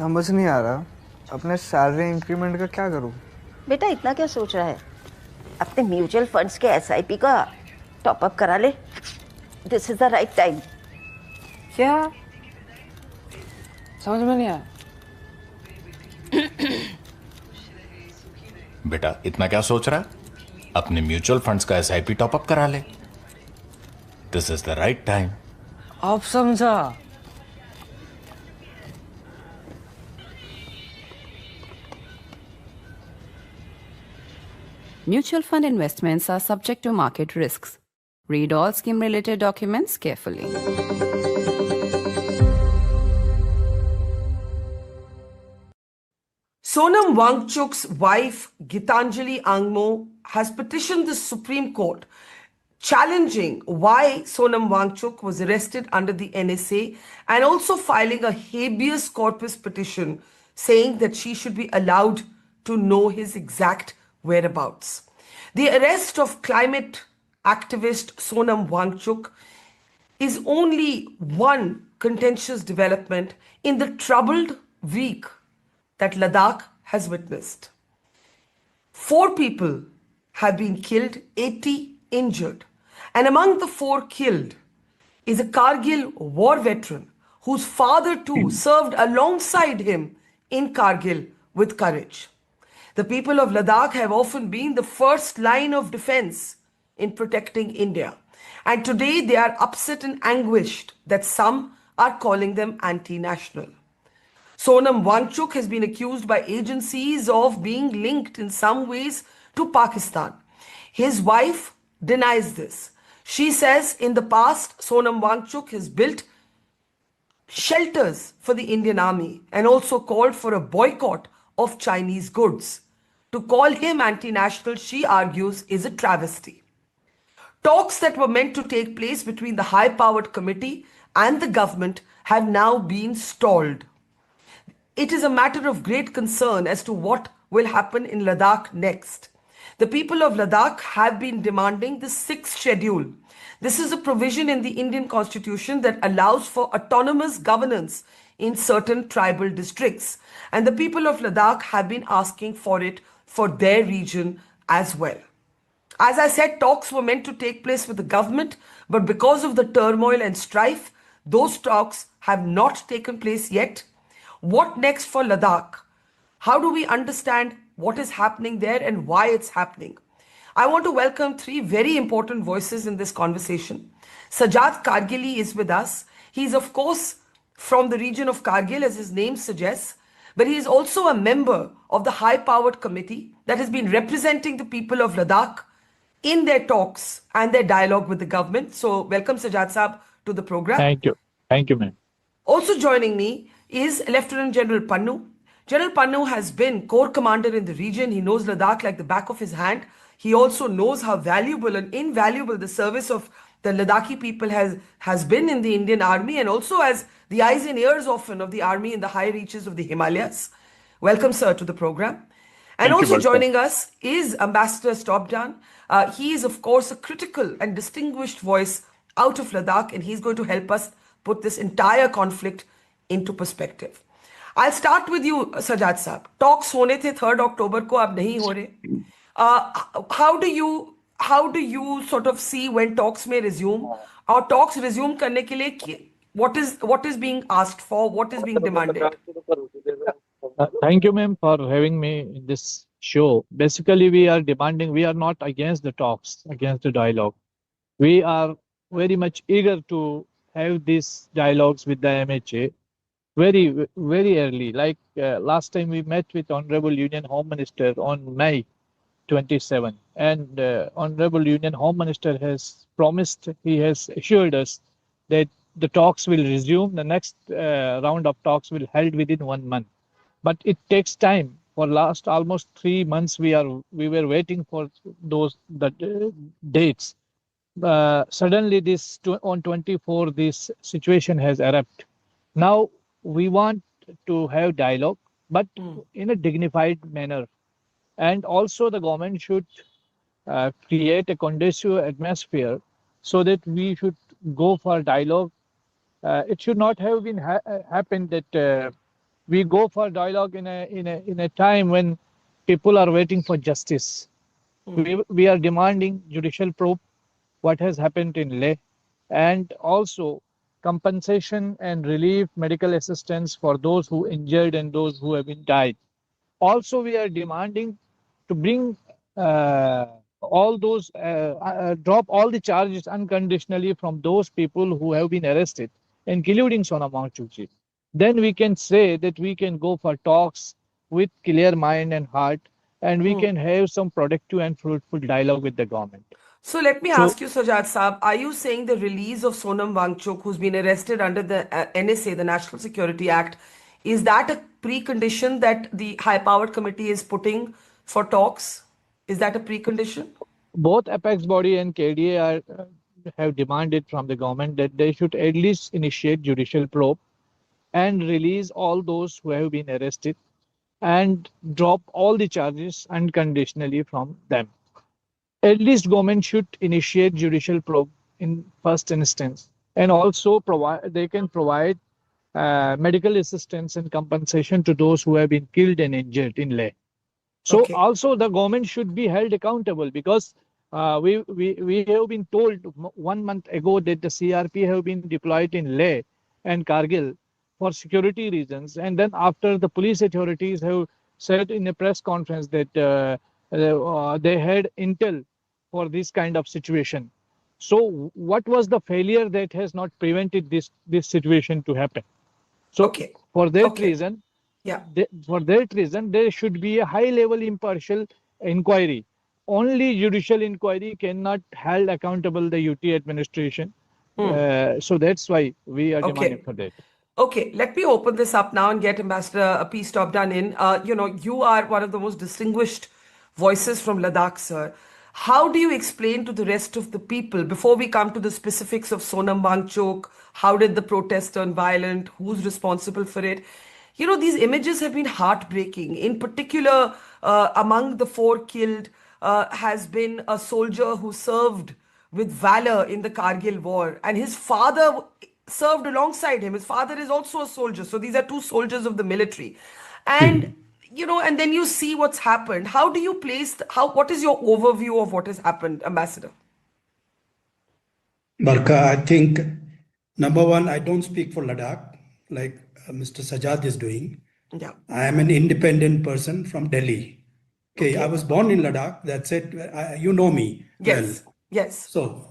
समझ नहीं आ रहा अपने सैलरी इंक्रीमेंट का क्या करूं। बेटा इतना क्या सोच रहा है, अपने म्यूचुअल फंड्स के एसआईपी का टॉप अप करा ले। This is the right time. क्या समझ में नहीं आया। बेटा इतना क्या सोच रहा है, अपने म्यूचुअल फंड्स का एसआईपी टॉप अप करा ले। This is the right time. आप समझा। Mutual fund investments are subject to market risks. Read all scheme-related documents carefully. Sonam Wangchuk's wife, Gitanjali Angmo, has petitioned the Supreme Court challenging why Sonam Wangchuk was arrested under the NSA and also filing a habeas corpus petition saying that she should be allowed to know his exact whereabouts. The arrest of climate activist Sonam Wangchuk is only one contentious development in the troubled week that Ladakh has witnessed. 4 people have been killed, 80 injured. And among the 4 killed is a Kargil war veteran whose father too served alongside him in Kargil with courage. The people of Ladakh have often been the first line of defense in protecting India. And today they are upset and anguished that some are calling them anti-national. Sonam Wangchuk has been accused by agencies of being linked in some ways to Pakistan. His wife denies this. She says in the past, Sonam Wangchuk has built shelters for the Indian army and also called for a boycott of Chinese goods. To call him anti-national, she argues, is a travesty. Talks that were meant to take place between the high-powered committee and the government have now been stalled. It is a matter of great concern as to what will happen in Ladakh next. The people of Ladakh have been demanding the 6th schedule. This is a provision in the Indian constitution that allows for autonomous governance in certain tribal districts. And the people of Ladakh have been asking for it for their region as well. As I said, talks were meant to take place with the government, but because of the turmoil and strife, those talks have not taken place yet. What next for Ladakh? How do we understand what is happening there and why it's happening? I want to welcome 3 very important voices in this conversation. Sajjad Kargili is with us. He is, of course, from the region of Kargil, as his name suggests, but he is also a member of the high-powered committee that has been representing the people of Ladakh in their talks and their dialogue with the government. So welcome Sajjad Saab to the program. Thank you. Thank you, ma'am. Also joining me is Lieutenant General Pannu. General Pannu has been Corps Commander in the region. He knows Ladakh like the back of his hand. He also knows how valuable and invaluable the service of the Ladakhi people has been in the Indian Army and also as the eyes and ears often of the Army in the high reaches of the Himalayas. Welcome, sir, to the program. And also joining us is Ambassador Stobdan. He is, of course, a critical and distinguished voice out of Ladakh, and he's going to help us put this entire conflict into perspective. I'll start with you, Sajjad Saab. Talks होने थे 3rd October को, अब नहीं हो रहे. How do you sort of see when talks may resume? Or talks resume करने के लिए what is being asked for? What is being demanded? Thank you, ma'am, for having me in this show. Basically, we are demanding, we are not against the talks, against the dialogue. We are very much eager to have these dialogues with the MHA very, very early. Like last time we met with Honorable Union Home Minister on May 27, and Honorable Union Home Minister has promised, he has assured us that the talks will resume. The next round of talks will held within 1 month. But it takes time. For last almost 3 months, we were waiting for the dates. Suddenly, on 24, this situation has erupted. Now we want to have dialogue, but in a dignified manner. And also, the government should create a conducive atmosphere so that we should go for dialogue. It should not have been happened that we go for dialogue in a time when people are waiting for justice. We are demanding judicial probe what has happened in Leh, and also compensation and relief medical assistance for those who injured and those who have been died. Also, we are demanding to bring all those, drop all the charges unconditionally from those people who have been arrested, including Sonam Wangchuk. Then we can say that we can go for talks with clear mind and heart, and we can have some productive and fruitful dialogue with the government. So let me So, ask you, Sajjad Saab, are you saying the release of Sonam Wangchuk, who's been arrested under the NSA, the National Security Act, is that a precondition that the high-powered committee is putting for talks? Is that a precondition? both apex body and KDA have demanded from the government that they should at least initiate judicial probe and release all those who have been arrested and drop all the charges unconditionally from them. At least government should initiate judicial probe in first instance, and also they can provide medical assistance and compensation to those who have been killed and injured in Leh. So Okay. also the government should be held accountable, because we have been told 1 month ago that the CRP have been deployed in Leh and Kargil for security reasons, and then after the police authorities have said in a press conference that they had intel for this kind of situation. So what was the failure that has not prevented this situation to happen? So Okay. for that Okay. reason, Yeah. there should be a high-level impartial inquiry. Only judicial inquiry cannot hold accountable the UT administration. So that's why we are demanding Okay. for that. Okay, let me open this up now and get Ambassador P. Stobdan in. You are one of the most distinguished voices from Ladakh, sir. How do you explain to the rest of the people, before we come to the specifics of Sonam Wangchuk, how did the protest turn violent, who's responsible for it? These images have been heartbreaking. In particular, among the 4 killed has been a soldier who served with valor in the Kargil war, and his father served alongside him. His father is also a soldier. So these are 2 soldiers of the military. And, and then you see what's happened. How do you what is your overview of what has happened, Ambassador? Barkha, I think, number one, I don't speak for Ladakh like Mr. Sajjad is doing. Yeah. I am an independent person from Delhi. Okay, Okay. I was born in Ladakh. That's it. You know me Yes. well. Yes. So,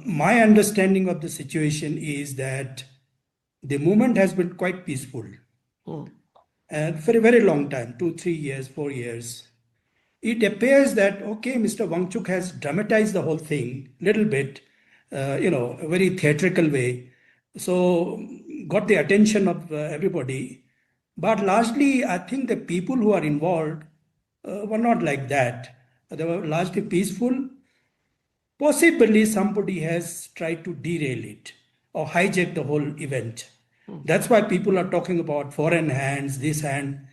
my understanding of the situation is that the movement has been quite peaceful. And for a very long time, 2, 3 years, 4 years. It appears that, okay, Mr. Wangchuk has dramatized the whole thing a little bit, a very theatrical way. So got the attention of everybody. But largely, I think the people who are involved were not like that. They were largely peaceful. Possibly somebody has tried to derail it or hijack the whole event. That's why people are talking about foreign hands, this hand.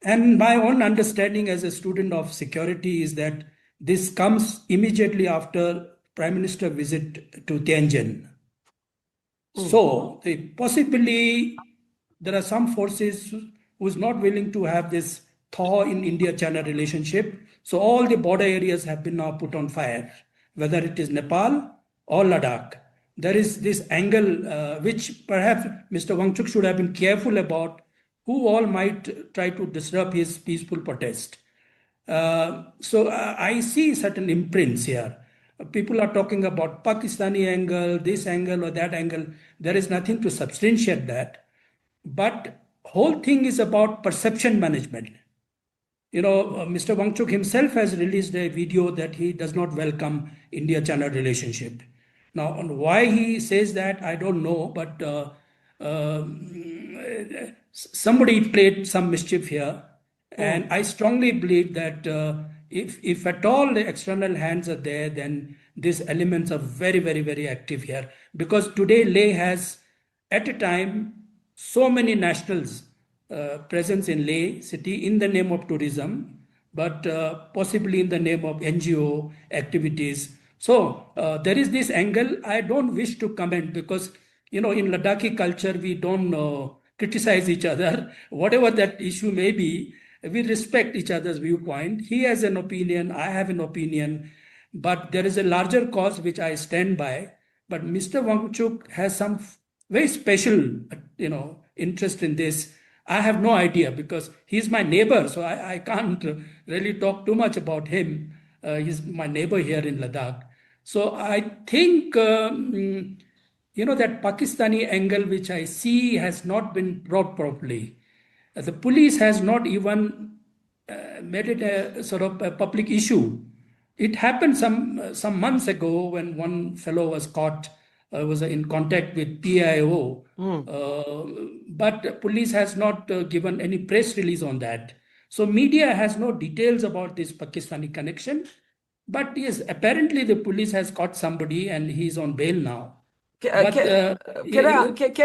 And my own understanding as a student of security is that this comes immediately after Prime Minister visit to Detention. So possibly there are some forces who's not willing to have this thaw in India-China relationship. So all the border areas have been now put on fire, whether it is Nepal or Ladakh. There is this angle which perhaps Mr. Wangchuk should have been careful about, who all might try to disrupt his peaceful protest. So I see certain imprints here. People are talking about Pakistani angle, this angle or that angle. There is nothing to substantiate that. But whole thing is about perception management. Mr. Wangchuk himself has released a video that he does not welcome India-China relationship. Now, on why he says that, I don't know, but somebody played some mischief here. And I strongly believe that if at all the external hands are there, then these elements are very, very, very active here. Because today Leh has, at a time, so many nationals presence in Leh city in the name of tourism, but possibly in the name of NGO activities. So there is this angle. I don't wish to comment because, in Ladakhi culture, we don't criticize each other, whatever that issue may be. We respect each other's viewpoint. He has an opinion, I have an opinion, but there is a larger cause which I stand by. But Mr. Wangchuk has some very special, interest in this. I have no idea because he's my neighbor, so I can't really talk too much about him. He's my neighbor here in Ladakh. So I think, that Pakistani angle which I see has not been brought properly. The police has not even made it a sort of a public issue. It happened some months ago when one fellow was caught, was in contact with PIO, but police has not given any press release on that. So media has no details about this Pakistani connection. But yes, apparently the police has caught somebody and he's on bail now. Can I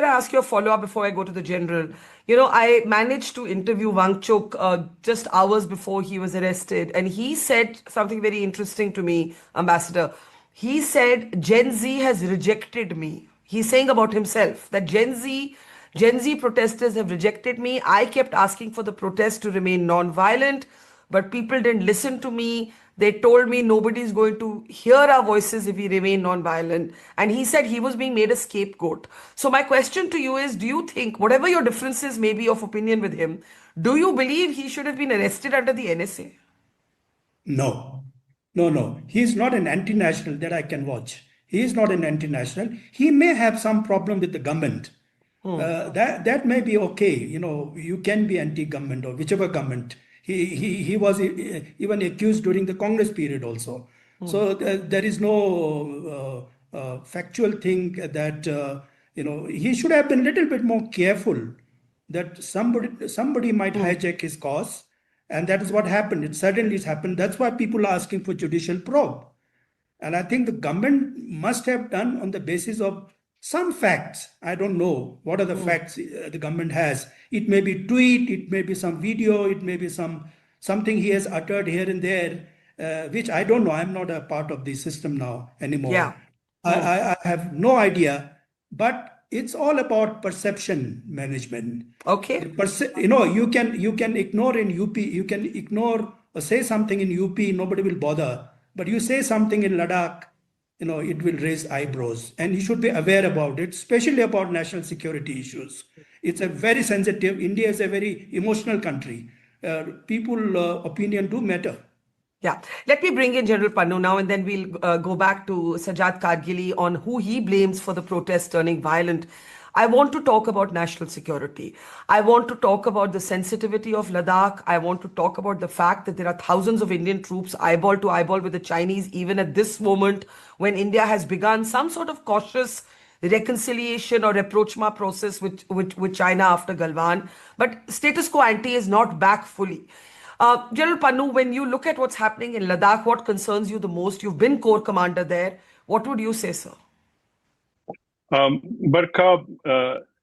ask you a follow-up before I go to the general? I managed to interview Wangchuk just hours before he was arrested, and he said something very interesting to me, Ambassador. He said, Gen Z has rejected me. He's saying about himself that Gen Z protesters have rejected me. I kept asking for the protest to remain non-violent, but people didn't listen to me. They told me nobody's going to hear our voices if we remain non-violent. And he said he was being made a scapegoat. So my question to you is, do you think, whatever your differences may be of opinion with him, do you believe he should have been arrested under the NSA? No. He's not an anti-national that I can watch. He is not an anti-national. He may have some problem with the government. That may be okay. You can be anti-government or whichever government. He was even accused during the Congress period also. So there is no factual thing that, he should have been a little bit more careful that somebody might hijack his cause. And that is what happened. It suddenly happened. That's why people are asking for judicial probe. And I think the government must have done on the basis of some facts. I don't know what are the facts the government has. It may be tweet, it may be some video, it may be something he has uttered here and there, which I don't know. I'm not a part of the system now anymore. Yeah. I have no idea. But it's all about perception management. Okay. You can ignore in UP, you can ignore or say something in UP, nobody will bother. But you say something in Ladakh, it will raise eyebrows, and you should be aware about it, especially about national security issues. It's a very sensitive, India is a very emotional country. People opinion do matter. Yeah. Let me bring in General Pannu now, and then we'll go back to Sajjad Kargili on who he blames for the protest turning violent. I want to talk about national security. I want to talk about the sensitivity of Ladakh. I want to talk about the fact that there are thousands of Indian troops eyeball to eyeball with the Chinese, even at this moment when India has begun some sort of cautious reconciliation or rapprochement process with China after Galwan. But status quo ante is not back fully. General Pannu, when you look at what's happening in Ladakh, what concerns you the most? You've been Corps Commander there. What would you say, sir? Barkha,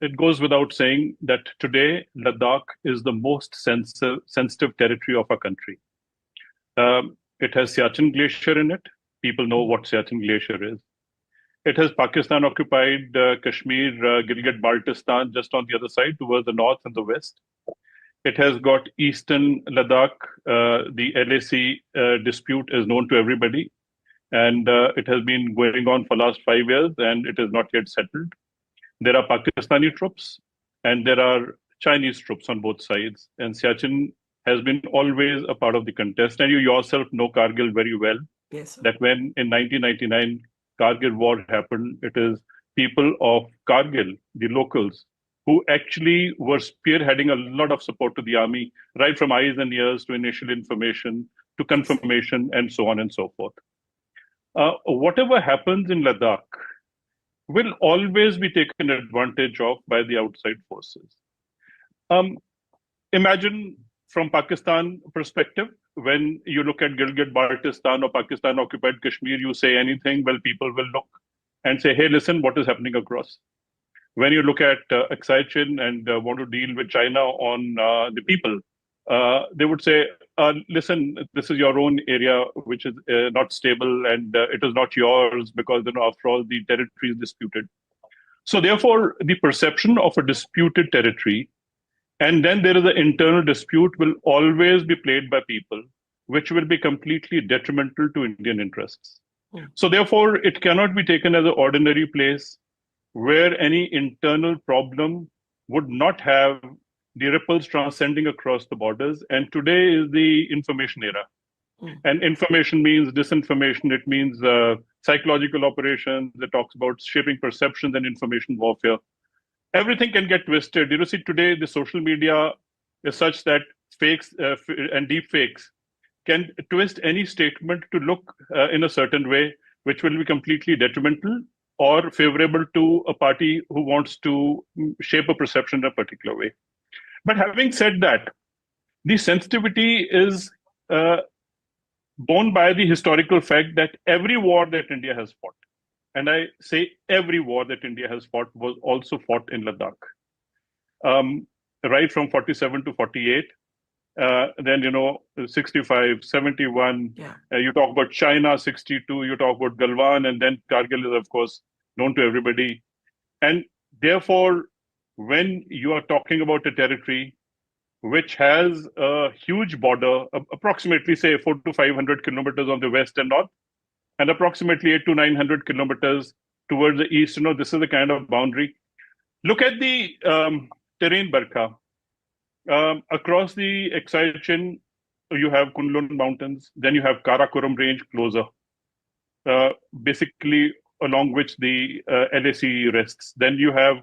it goes without saying that today Ladakh is the most sensitive territory of our country. It has Siachen Glacier in it. People know what Siachen Glacier is. It has Pakistan-occupied Kashmir, Gilgit-Baltistan just on the other side towards the north and the west. It has got eastern Ladakh. The LAC dispute is known to everybody. And it has been going on for the last 5 years, and it is not yet settled. There are Pakistani troops, and there are Chinese troops on both sides. And Siachen has been always a part of the contest. And you yourself know Kargil very well. Yes, sir. That when in 1999, Kargil war happened, it is people of Kargil, the locals, who actually were spearheading a lot of support to the army, right from eyes and ears to initial information to confirmation and so on and so forth. Whatever happens in Ladakh will always be taken advantage of by the outside forces. Imagine from Pakistan perspective, when you look at Gilgit-Baltistan or Pakistan-occupied Kashmir, you say anything, well, people will look and say, hey, listen, what is happening across? When you look at accusation and want to deal with China on the people, they would say, listen, this is your own area, which is not stable, and it is not yours because, after all, the territory is disputed. So therefore, the perception of a disputed territory, and then there is an internal dispute, will always be played by people, which will be completely detrimental to Indian interests. So therefore, it cannot be taken as an ordinary place where any internal problem would not have the ripples transcending across the borders. And today is the information era. And information means disinformation. It means psychological operations. It talks about shaping perceptions and information warfare. Everything can get twisted. You see, today the social media is such that fakes and deep fakes can twist any statement to look in a certain way, which will be completely detrimental or favorable to a party who wants to shape a perception in a particular way. But having said that, the sensitivity is borne by the historical fact that every war that India has fought, and I say every war that India has fought, was also fought in Ladakh. Right from 47 to 48, then, 65, 71, you talk about China, 62, you talk about Galwan, and then Kargil is, of course, known to everybody. And therefore, when you are talking about a territory which has a huge border, approximately, say, 400 to 500 kilometers on the west and north, and approximately 800 to 900 kilometers towards the east, this is the kind of boundary. Look at the terrain, Barkha. Across the excitation, you have Kunlun Mountains, then you have Karakoram Range closer, basically along which the LAC rests. Then you have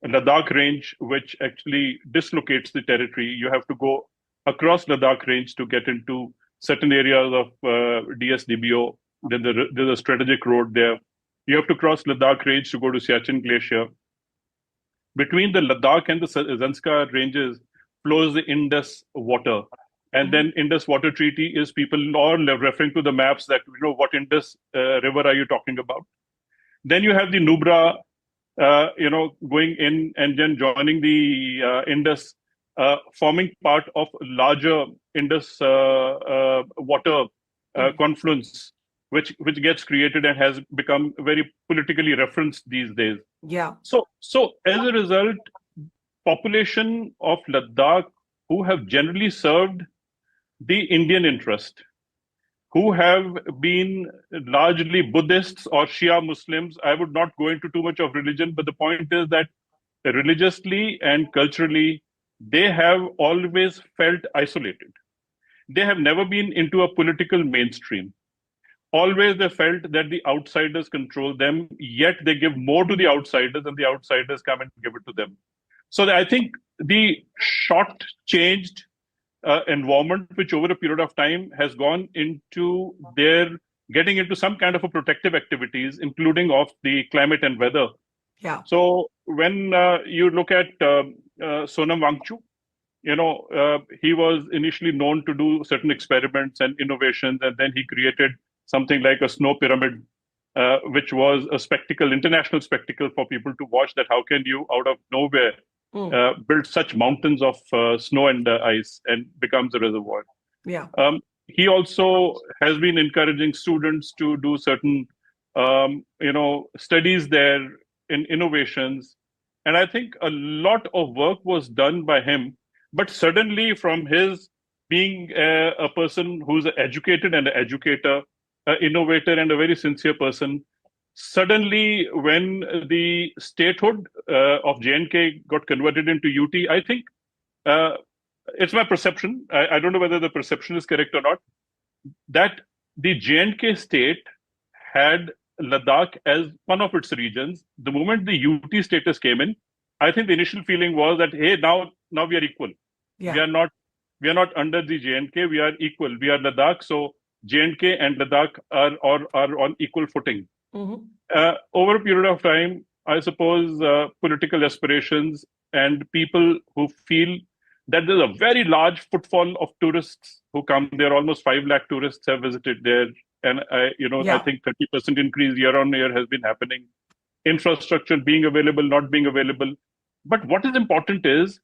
Ladakh Range, which actually dislocates the territory. You have to go across Ladakh Range to get into certain areas of DSDBO. Then there's a strategic road there. You have to cross Ladakh Range to go to Siachen Glacier. Between the Ladakh and the Zanskar ranges flows the Indus water. And then Indus Water Treaty is people all referring to the maps that, what Indus river are you talking about? Then you have the Nubra, going in and then joining the Indus, forming part of larger Indus water confluence, which gets created and has become very politically referenced these days. Yeah. So as a result, population of Ladakh who have generally served the Indian interest, who have been largely Buddhists or Shia Muslims. I would not go into too much of religion, but the point is that religiously and culturally, they have always felt isolated. They have never been into a political mainstream. Always they felt that the outsiders control them, yet they give more to the outsiders and the outsiders come and give it to them. So I think the short-changed environment, which over a period of time has gone into their getting into some kind of a protective activities, including of the climate and weather. Yeah. So when you look at Sonam Wangchuk, he was initially known to do certain experiments and innovations, and then he created something like a snow pyramid, which was a spectacle, international spectacle for people to watch, that how can you out of nowhere build such mountains of snow and ice and becomes a reservoir. Yeah. He also has been encouraging students to do certain, studies there in innovations. And I think a lot of work was done by him. But suddenly, from his being a person who's educated and an educator, an innovator and a very sincere person, suddenly, when the statehood of J&K got converted into UT, I think it's my perception. I don't know whether the perception is correct or not, that the J&K state had Ladakh as one of its regions. The moment the UT status came in, I think the initial feeling was that, hey, now we are equal. Yeah. We are not under the J&K. We are equal. We are Ladakh. So J&K and Ladakh are on equal footing. Over a period of time, I suppose political aspirations and people who feel that there's a very large footfall of tourists who come there. Almost 5 lakh tourists have visited there. And I think 30% increase year on year has been happening. Infrastructure being available, not being available. But what is important is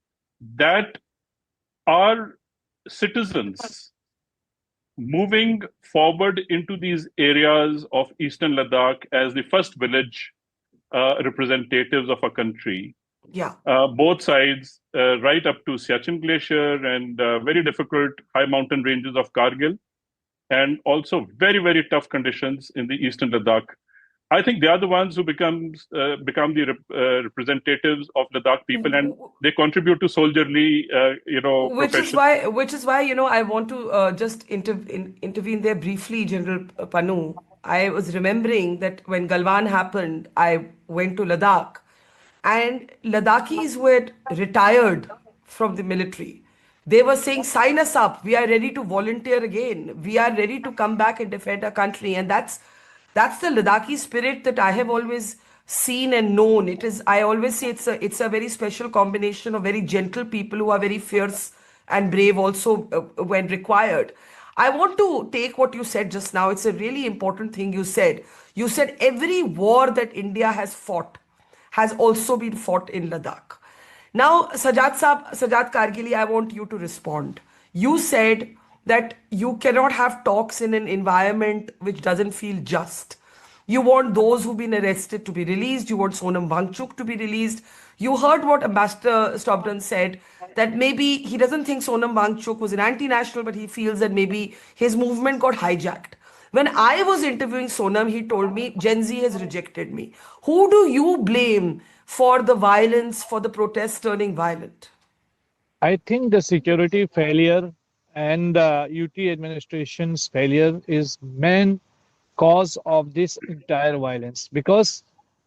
that our citizens moving forward into these areas of Eastern Ladakh as the first village representatives of a country, Yeah. both sides, right up to Siachen Glacier and very difficult high mountain ranges of Kargil, and also very, very tough conditions in the eastern Ladakh. I think they are the ones who become the representatives of Ladakh people, and they contribute to soldierly, profession. Which is why, I want to just intervene there briefly, General Pannu. I was remembering that when Galwan happened, I went to Ladakh, and Ladakhis who had retired from the military, they were saying, sign us up. We are ready to volunteer again. We are ready to come back and defend our country. And that's the Ladakhi spirit that I have always seen and known. I always say it's a very special combination of very gentle people who are very fierce and brave also when required. I want to take what you said just now. It's a really important thing you said. You said every war that India has fought has also been fought in Ladakh. Now, Sajjad Kargili, I want you to respond. You said that you cannot have talks in an environment which doesn't feel just. You want those who've been arrested to be released. You want Sonam Wangchuk to be released. You heard what Ambassador Stobdan said, that maybe he doesn't think Sonam Wangchuk was an anti-national, but he feels that maybe his movement got hijacked. When I was interviewing Sonam, he told me, Gen Z has rejected me. Who do you blame for the violence, for the protests turning violent? I think the security failure and UT administration's failure is main cause of this entire violence. Because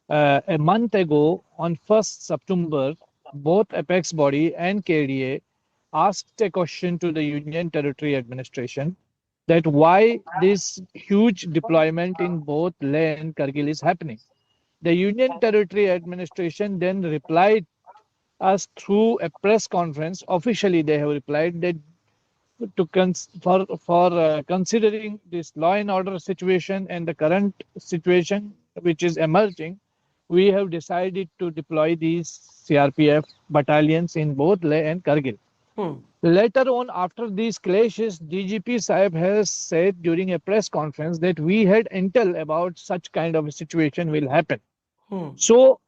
a month ago, on 1st September, both Apex Body and KDA asked a question to the Union Territory Administration that why this huge deployment in both Leh and Kargil is happening. The Union Territory Administration then replied us through a press conference. Officially, they have replied that for considering this law and order situation and the current situation which is emerging, we have decided to deploy these CRPF battalions in both Leh and Kargil. Later on, after these clashes, DGP Saib has said during a press conference that we had intel about such kind of a situation will happen. So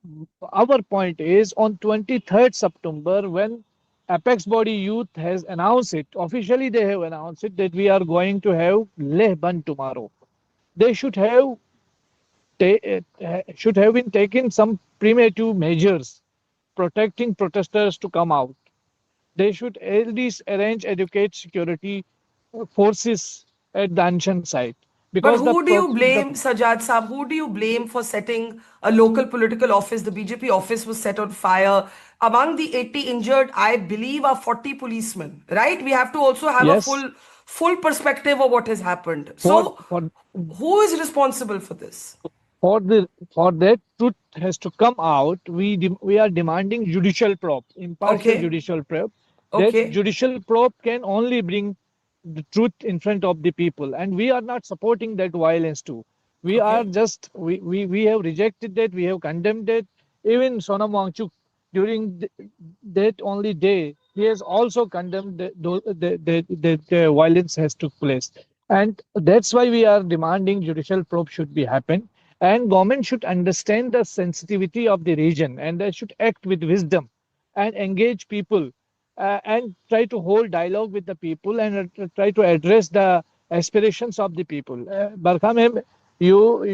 our point is on 23rd September, when Apex Body Youth has announced it, officially they have announced it, that we are going to have Leh Band tomorrow. They should have been taken some primitive measures protecting protesters to come out. They should at least arrange adequate security forces at the Anshan site. But who do you blame, Sajjad Saab? Who do you blame for setting a local political office? The BJP office was set on fire. Among the 80 injured, I believe, are 40 policemen, right? We have to also have a full perspective of what has happened. Who is responsible for this? For that truth has to come out, we are demanding judicial probe, impartial judicial probe. That judicial probe can only bring the truth in front of the people, and we are not supporting that violence too. We are just we have rejected that, we have condemned it. Even Sonam Wangchuk, during that only day, he has also condemned the violence has took place, and that's why we are demanding judicial probe should be happen, and government should understand the sensitivity of the region, and they should act with wisdom and engage people. And try to hold dialogue with the people and try to address the aspirations of the people. Barkha ma'am, you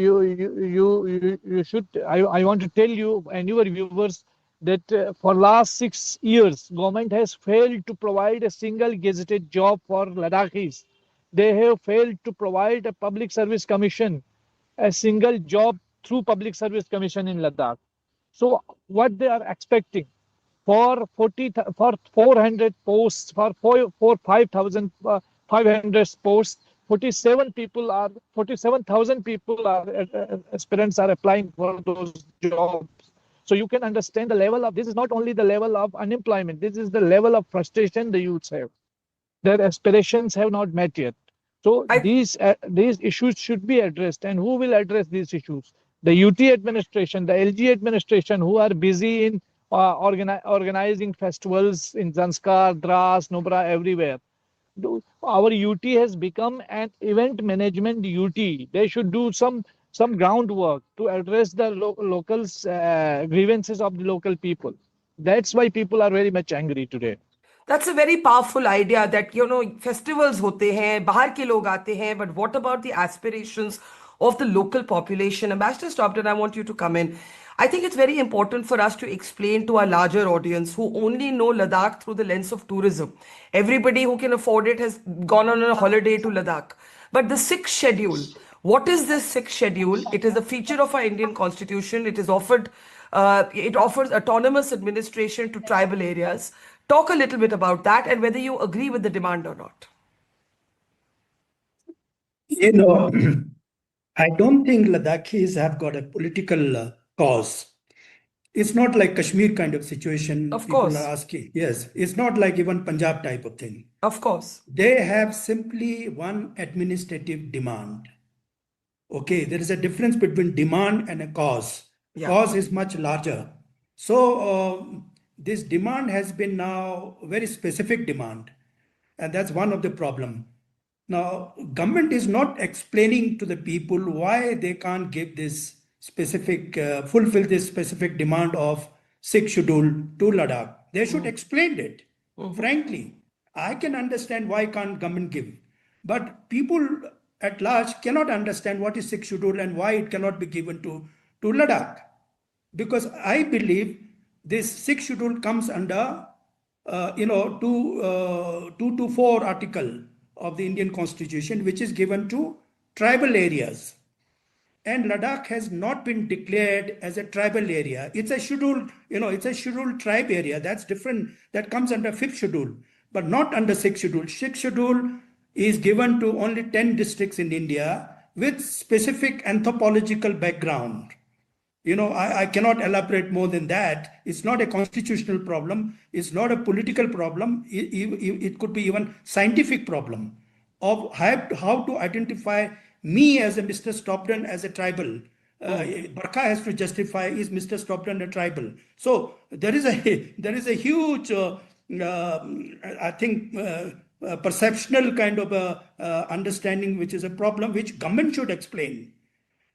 should. I want to tell you and your viewers that for last 6 years, government has failed to provide a single gazetted job for Ladakhis. They have failed to provide a public service commission, a single job through public service commission in Ladakh. So what they are expecting? For 400 posts, for 5,500 posts, 47,000 people aspirants are applying for those jobs. So you can understand the level of, this is not only the level of unemployment, this is the level of frustration the youths have. Their aspirations have not met yet. So these issues should be addressed, and who will address these issues? The UT administration, the LG administration, who are busy in organizing festivals in Zanskar, Dras, Nubra, everywhere. Our UT has become an event management UT. They should do some some groundwork to address the local grievances of the local people. That's why people are very much angry today. That's a very powerful idea that, festivals hote hain, bahar ke log aate hain, but what about the aspirations of the local population? Ambassador Stobdan, I want you to come in. I think it's very important for us to explain to our larger audience who only know Ladakh through the lens of tourism. Everybody who can afford it has gone on a holiday to Ladakh. But the sixth schedule, what is this sixth schedule? It is a feature of our Indian constitution. It offers autonomous administration to tribal areas. Talk a little bit about that and whether you agree with the demand or not. I don't think Ladakhis have got a political cause. It's not like Kashmir kind of situation. Of course. People are asking. Yes, it's not like even Punjab type of thing. Of course. They have simply one administrative demand. Okay, there is a difference between demand and a cause. Yeah. Cause is much larger. So this demand has been now very specific demand, and that's one of the problem. Now, government is not explaining to the people why they can't give this specific, fulfill this specific demand of sixth schedule to Ladakh. They should explain it. Frankly, I can understand why can't government give, but people at large cannot understand what is sixth schedule and why it cannot be given to Ladakh. Because I believe this sixth schedule comes under, 224 article of the Indian Constitution, which is given to tribal areas. And Ladakh has not been declared as a tribal area. It's a scheduled, it's a scheduled tribe area. That's different. That comes under fifth schedule, but not under sixth schedule. Sixth schedule is given to only 10 districts in India with specific anthropological background. I cannot elaborate more than that. It's not a constitutional problem. It's not a political problem. It could be even scientific problem of how to identify me as a Mr. Stobdan as a tribal. Barkha has to justify, is Mr. Stobdan a tribal? So there is a huge, I think, perceptional kind of understanding, which is a problem which government should explain.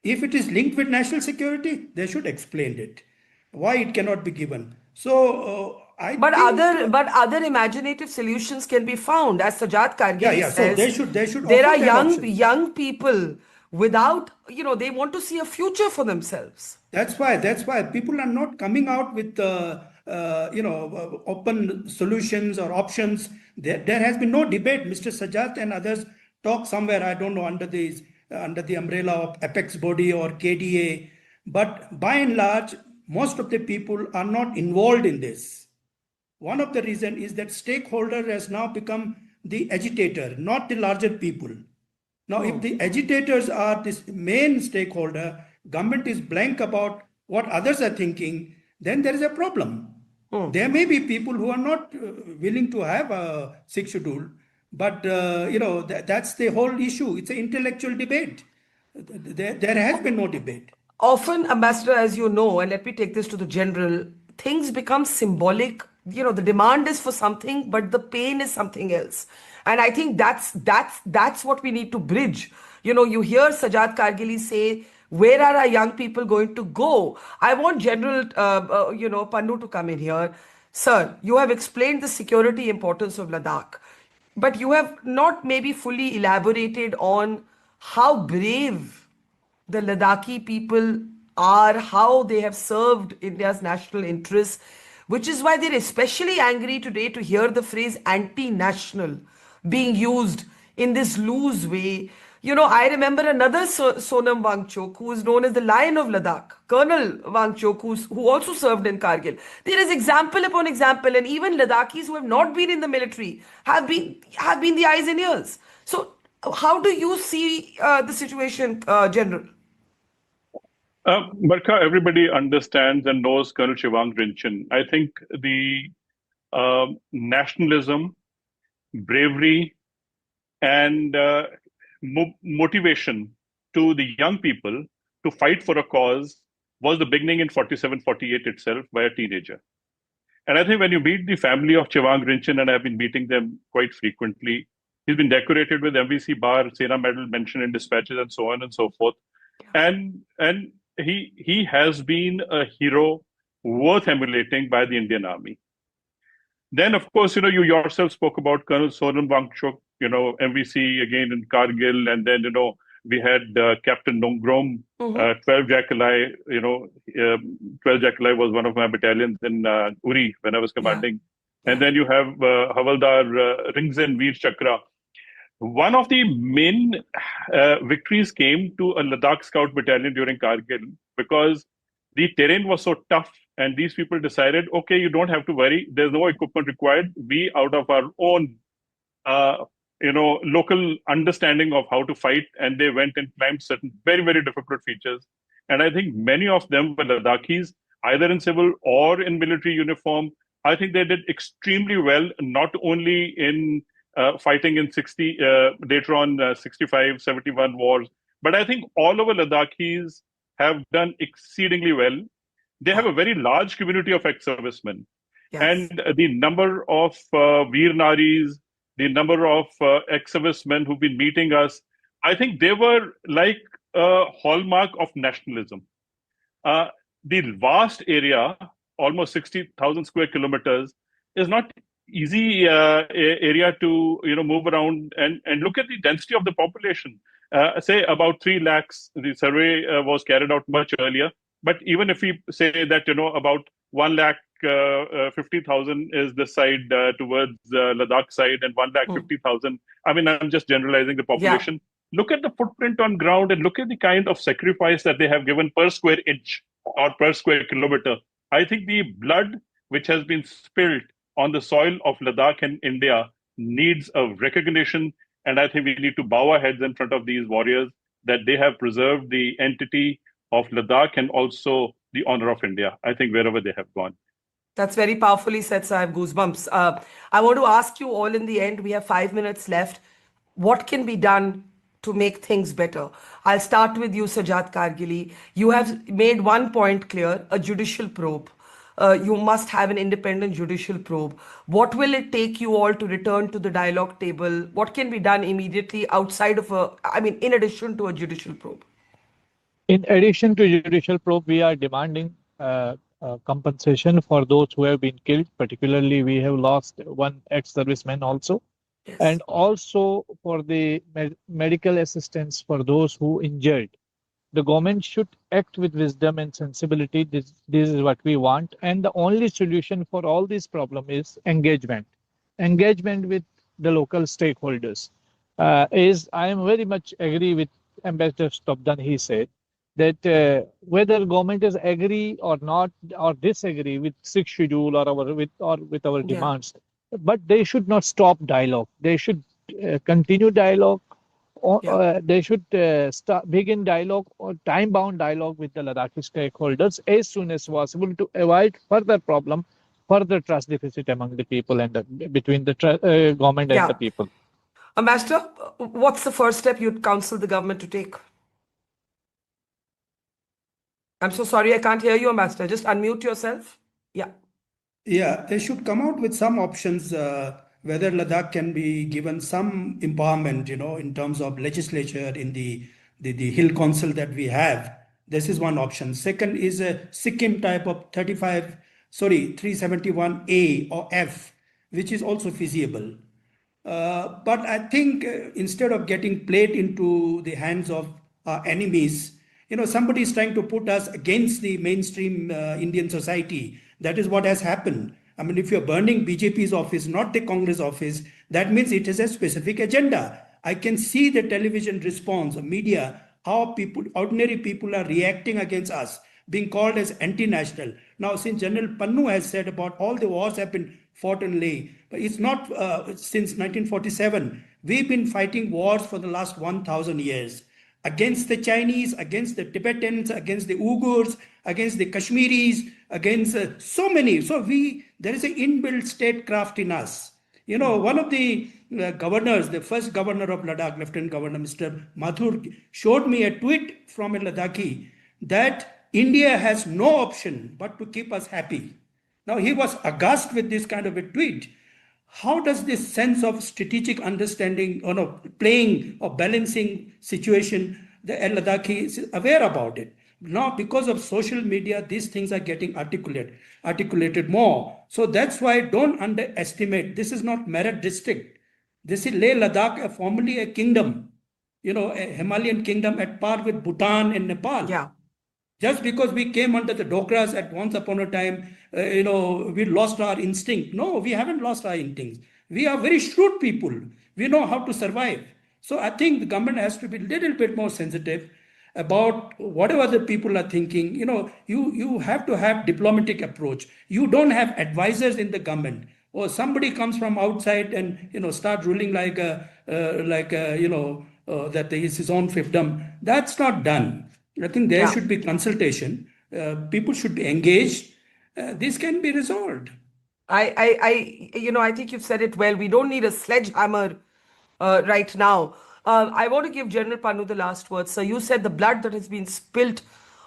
If it is linked with national security, they should explain it. Why it cannot be given. So But other imaginative solutions can be found, as Sajjad Kargili says. So they should. There are young people without, they want to see a future for themselves. That's why people are not coming out with open solutions or options. There has been no debate. Mr. Sajjad and others talk somewhere, I don't know, under the umbrella of apex body or KDA, but by and large, most of the people are not involved in this. One of the reasons is that stakeholder has now become the agitator, not the larger people. Now, if the agitators are this main stakeholder, government is blank about what others are thinking, then there is a problem. There may be people who are not willing to have a sixth schedule, but that's the whole issue. It's an intellectual debate. There has been no debate. Often, Ambassador, as you know, and let me take this to the general, things become symbolic. The demand is for something, but the pain is something else. And I think that's what we need to bridge. You hear Sajjad Kargili say, where are our young people going to go? I want General, Pannu to come in here. Sir, you have explained the security importance of Ladakh, but you have not maybe fully elaborated on how brave the Ladakhi people are, how they have served India's national interests, which is why they're especially angry today to hear the phrase anti-national being used in this loose way. I remember another Sonam Wangchuk, who is known as the Lion of Ladakh, Colonel Wangchuk, who also served in Kargil. There is example upon example, and even Ladakhis who have not been in the military have been the eyes and ears. So how do you see the situation, General? Barkha, everybody understands and knows Colonel Shivang Rinchan. I think the nationalism, bravery, and motivation to the young people to fight for a cause was the beginning in 47-48 itself by a teenager. And I think when you meet the family of Shivang Rinchan, and I've been meeting them quite frequently, he's been decorated with MVC Bar, Sena Medal, mentioned in dispatches, and so on and so forth. and he has been a hero worth emulating by the Indian Army. Then, of course, you yourself spoke about Colonel Sonam Wangchuk, MVC again in Kargil, and then we had Captain Nongrom, 12 Jackalai. 12 Jackalai was one of my battalions in Uri when I was commanding. And then you have Havaldar Ringzen Veer Chakra. One of the main victories came to a Ladakh Scout battalion during Kargil because the terrain was so tough, and these people decided, okay, you don't have to worry. There's no equipment required. We, out of our own, local understanding of how to fight, and they went and climbed certain very, very difficult features. And I think many of them were Ladakhis, either in civil or in military uniform. I think they did extremely well, not only in fighting in later on 65, 71 wars, but I think all of our Ladakhis have done exceedingly well. They have a very large community of ex-servicemen. Yes. And the number of Veer Naris, the number of ex-servicemen who've been meeting us, I think they were like a hallmark of nationalism. The vast area, almost 60,000 square kilometers, is not easy area to move around and look at the density of the population. Say about 3 lakhs. The survey was carried out much earlier. But even if we say that about 1,50,000 is this side towards Ladakh side, and 1,50,000. I mean, I'm just generalizing the population. Yeah. Look at the footprint on ground and look at the kind of sacrifice that they have given per square inch or per square kilometer. I think the blood which has been spilled on the soil of Ladakh and India needs a recognition. And I think we need to bow our heads in front of these warriors that they have preserved the entity of Ladakh and also the honor of India, I think, wherever they have gone. That's very powerfully said, sir. I have goosebumps. I want to ask you all in the end, we have 5 minutes left. What can be done to make things better? I'll start with you, Sajjad Kargili. You have made one point clear, a judicial probe. You must have an independent judicial probe. What will it take you all to return to the dialogue table? What can be done immediately outside of in addition to a judicial probe? In addition to judicial probe, we are demanding compensation for those who have been killed. Particularly, we have lost one ex-serviceman also. Yes. And also for the medical assistance for those who injured. The government should act with wisdom and sensibility. This is what we want. And the only solution for all this problem is engagement. Engagement with the local stakeholders. I am very much agree with Ambassador Stobdan. He said that whether government is agree or not or disagree with 6th schedule or with our demands, but they should not stop dialogue. They should continue dialogue. They should begin dialogue or time-bound dialogue with the Ladakhi stakeholders as soon as possible to avoid further problem, further trust deficit among the people and between the government and the people. Ambassador, what's the first step you'd counsel the government to take? I'm so sorry, I can't hear you, Ambassador. Just unmute yourself. Yeah. Yeah, they should come out with some options, whether Ladakh can be given some empowerment, in terms of legislature in the Hill Council that we have. This is one option. Second is a Sikkim type of 371A or F, which is also feasible. But I think instead of getting played into the hands of our enemies, somebody is trying to put us against the mainstream Indian society. That is what has happened. I mean, if you're burning BJP's office, not the Congress office, that means it is a specific agenda. I can see the television response, media, how ordinary people are reacting against us, being called as anti-national. Now, since General Pannu has said about all the wars have been fought in Leh, but it's not since 1947. We've been fighting wars for the last 1,000 years. Against the Chinese, against the Tibetans, against the Uyghurs, against the Kashmiris, against so many. So there is an inbuilt statecraft in us. One of the governors, the first governor of Ladakh, Lieutenant Governor Mr. Mathur, showed me a tweet from a Ladakhi that India has no option but to keep us happy. Now, he was aghast with this kind of a tweet. How does this sense of strategic understanding, playing or balancing situation the Ladakhi is aware about it. Now, because of social media, these things are getting articulated more. So that's why don't underestimate. This is not Meerut district. This is Leh Ladakh, formerly a kingdom, a Himalayan kingdom at par with Bhutan and Nepal. Yeah. Just because we came under the Dogras at once upon a time, we lost our instinct. No, we haven't lost our instincts. We are very shrewd people. We know how to survive. So I think the government has to be a little bit more sensitive about whatever the people are thinking. You have to have diplomatic approach. You don't have advisors in the government, or somebody comes from outside and start ruling like that is his own fiefdom. That's not done. I think there should be consultation. People should be engaged. This can be resolved. I think you've said it well. We don't need a sledgehammer right now. I want to give General Pannu the last word. So you said the blood that has been spilt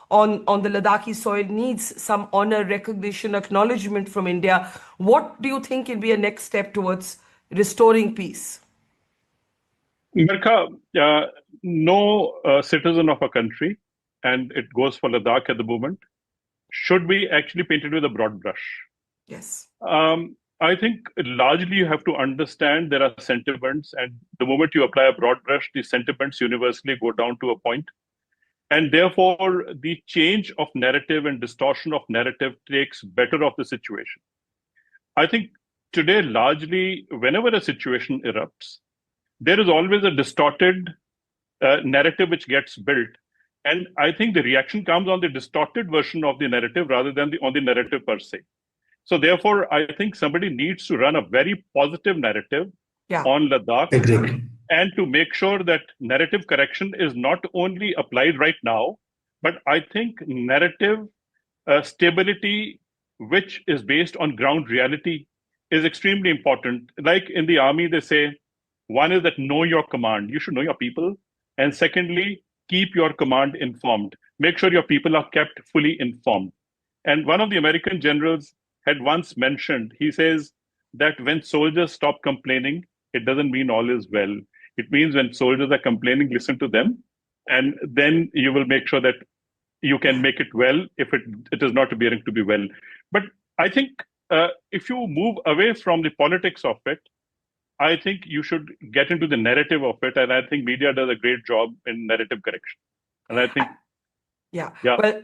on the Ladakhi soil needs some honor, recognition, acknowledgement from India. What do you think can be a next step towards restoring peace? Barkha, no citizen of a country, and it goes for Ladakh at the moment, should be actually painted with a broad brush. Yes. I think largely you have to understand there are sentiments, and the moment you apply a broad brush, the sentiments universally go down to a point. And therefore, the change of narrative and distortion of narrative takes better of the situation. I think today, largely, whenever a situation erupts, there is always a distorted narrative which gets built. And I think the reaction comes on the distorted version of the narrative rather than on the narrative per se. So therefore, I think somebody needs to run a very positive narrative on Ladakh. Agreed. And to make sure that narrative correction is not only applied right now, but I think narrative stability, which is based on ground reality, is extremely important. Like in the army, they say, one is that know your command. You should know your people. And secondly, keep your command informed. Make sure your people are kept fully informed. And one of the American generals had once mentioned, he says that when soldiers stop complaining, it doesn't mean all is well. It means when soldiers are complaining, listen to them, and then you will make sure that you can make it well if it is not appearing to be well. But I think if you move away from the politics of it, I think you should get into the narrative of it. And I think media does a great job in narrative correction. And I think... Yeah.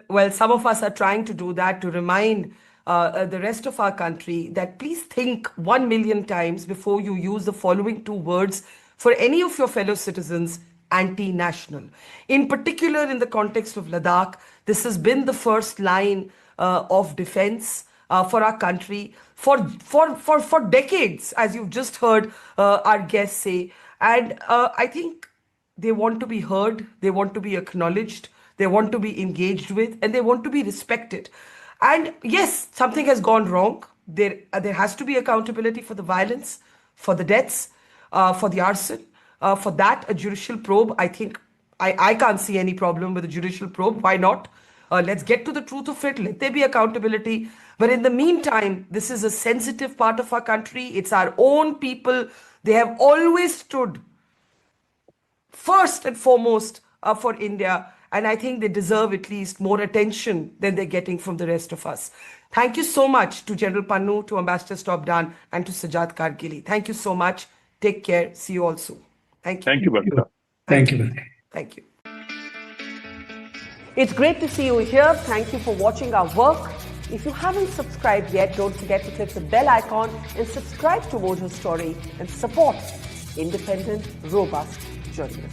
Well, some of us are trying to do that to remind the rest of our country that please think 1 million times before you use the following 2 words for any of your fellow citizens: anti-national. In particular, in the context of Ladakh, this has been the first line of defense for our country for decades, as you've just heard our guests say. And I think they want to be heard, they want to be acknowledged, they want to be engaged with, and they want to be respected. And yes, something has gone wrong. There has to be accountability for the violence, for the deaths, for the arson. For that, a judicial probe, I think, I can't see any problem with a judicial probe. Why not? Let's get to the truth of it. Let there be accountability. But in the meantime, this is a sensitive part of our country. It's our own people. They have always stood first and foremost for India. And I think they deserve at least more attention than they're getting from the rest of us. Thank you so much to General Pannu, to Ambassador Stobdan, and to Sajjad Kargili. Thank you so much. Take care. See you all soon. Thank you. Thank you, Barkha. Thank you. Thank you. It's great to see you here. Thank you for watching our work. If you haven't subscribed yet, don't forget to click the bell icon and subscribe to Mojo Story and support independent, robust journalism.